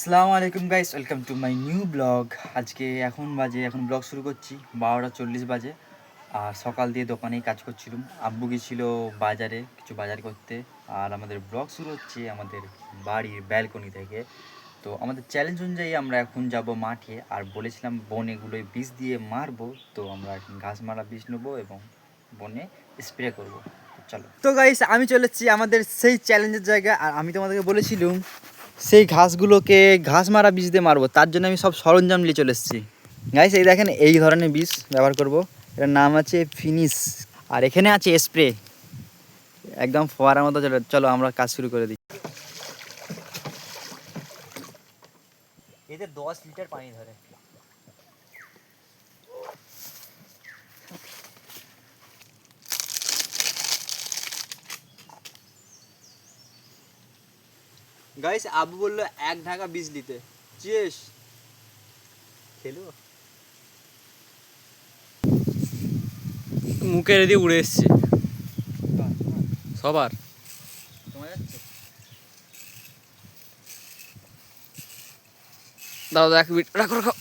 আসসালামু আলাইকুম guys, welcome to my new blog. আজকে এখন ব্লগ শুরু করছি 12টা 40 বাজে। আর সকাল দিয়ে দোকানেই কাজ করছিলাম, আব্বু গেছিলো বাজারে কিছু বাজার করতে। আর আমাদের ব্লগ শুরু হচ্ছে আমাদের বাড়ির ব্যালকনি থেকে। তো আমাদের চ্যালেঞ্জ অনুযায়ী আমরা এখন যাব মাঠে, আর বলেছিলাম বনেগুলোয় বিষ দিয়ে মারবো। তো আমরা এখন ঘাস মারা বিষ নেবো এবং বনে স্প্রে করবো। চলো তো গাইস, আমি চলে এসেছি আমাদের সেই চ্যালেঞ্জের জায়গা। আর আমি তোমাদেরকে বলেছিলাম সেই ঘাসগুলোকে ঘাস মারা বিষ দিয়ে মারবো, তার জন্য আমি সব সরঞ্জাম নিয়ে চলে এসেছি। গাইস এই দেখেন, এই ধরনের বিষ ব্যবহার করব। এটার নাম আছে ফিনিশ। আর এখানে আছে স্প্রে, একদম ফোয়ারার মতো। চলো চলো আমরা কাজ শুরু করে দিই। এতে 10 লিটার পানি ধরে। গাইস আবু বললো 1 ঢাকা বিষ দিতে। চিয়েস খেলো। মুখে দিয়ে উড়ে এসছে সবার। তোমার যাচ্ছে? দাদা এক মিনিট রাখো রাখো।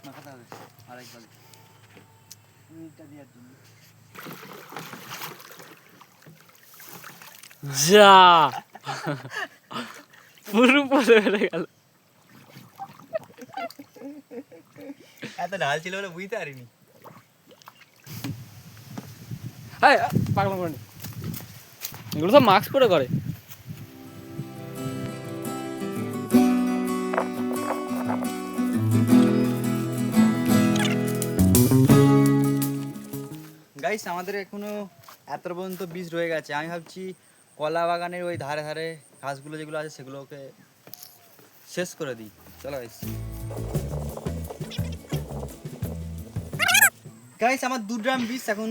মাখাতে হবে আরেকবার মিনিটটা দেওয়ার জন্য। যা পুরো পরে বেড়ে গেল। এত ঢাল ছিল বলে বুঝতে পারিনি। হ্যাঁ পাগলাম করে নি। এগুলো সব মাস্ক পরে করে। গাইস আমাদের এখনো এত পর্যন্ত বীজ রয়ে গেছে। আমি ভাবছি কলা বাগানের ওই ধারে ধারে ঘাসগুলো যেগুলো আছে সেগুলোকে শেষ করে দিই। চলো গাইস। গাইস আমার 2 ড্রাম বীজ এখন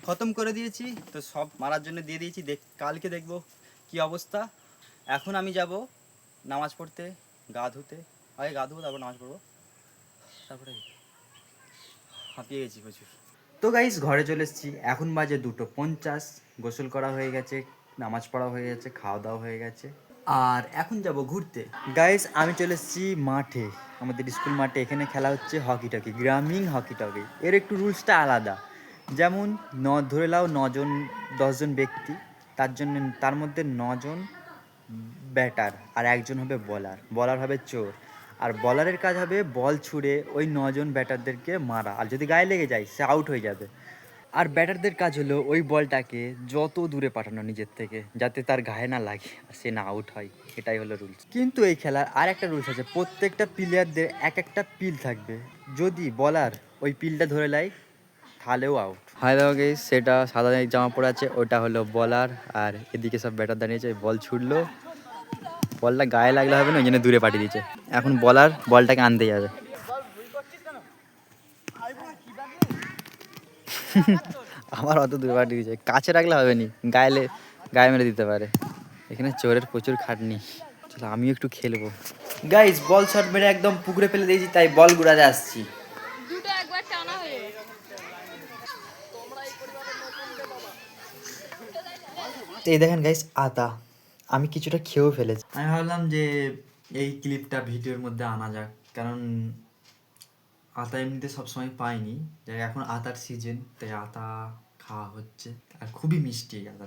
খতম করে দিয়েছি। তো সব মারার জন্য দিয়ে দিয়েছি। কালকে দেখবো কি অবস্থা। এখন আমি যাব নামাজ পড়তে, গা ধুতে। আগে গা ধুবো, তারপর নামাজ পড়বো। তারপরে হাঁপিয়ে গেছি প্রচুর। তো গাইস ঘরে চলে এসেছি, এখন বাজে 2:50। গোসল করা হয়ে গেছে, নামাজ পড়া হয়ে গেছে, খাওয়া দাওয়া হয়ে গেছে। আর এখন যাব ঘুরতে। গাইস আমি চলে এসেছি মাঠে, আমাদের স্কুল মাঠে। এখানে খেলা হচ্ছে হকি টকি, গ্রামীণ হকি টকি। এর একটু রুলসটা আলাদা। যেমন ধরে নাও 9 জন 10 জন ব্যক্তি, তার মধ্যে 9 জন ব্যাটার আর একজন হবে বলার। বলার হবে চোর। আর বলারের কাজ হবে বল ছুঁড়ে ওই 9 জন ব্যাটারদেরকে মারা। আর যদি গায়ে লেগে যায় সে আউট হয়ে যাবে। আর ব্যাটারদের কাজ হলো ওই বলটাকে যত দূরে পাঠানো নিজের থেকে, যাতে তার গায়ে না লাগে আর সে না আউট হয়। এটাই হলো রুলস। কিন্তু এই খেলার আর একটা রুলস আছে, প্রত্যেকটা প্লেয়ারদের এক একটা পিল থাকবে। যদি বলার ওই পিলটা ধরে নেয় তাহলেও আউট। হাই দেখো গেস, সেটা সাদা জামা পরে আছে, ওটা হলো বলার। আর এদিকে সব ব্যাটার দাঁড়িয়েছে, বল ছুটলো, বলটা গায়ে লাগলে হবে না, ওই জন্য দূরে পাঠিয়ে দিচ্ছে। এখন বলার বলটাকে আনতে যাবে। আমার অত দূরে পাঠিয়ে দিয়েছে, কাছে রাখলে হবে নি, গায়ে মেরে দিতে পারে। এখানে চোরের প্রচুর খাটনি। চলো আমিও একটু খেলবো। গাইস বল শট মেরে একদম পুকুরে ফেলে দিয়েছি, তাই বল গুড়াতে আসছি। দুটো একবার টানা হয়ে তো এই দেখেন গাইস আতা, আমি কিছুটা খেয়েও ফেলেছি। আমি ভাবলাম যে এই ক্লিপটা ভিডিওর মধ্যে আনা যাক, কারণ আতা এমনিতে সবসময় পাইনি। যাই এখন আতার সিজন, তাই আতা খাওয়া হচ্ছে। আর খুবই মিষ্টি আতা।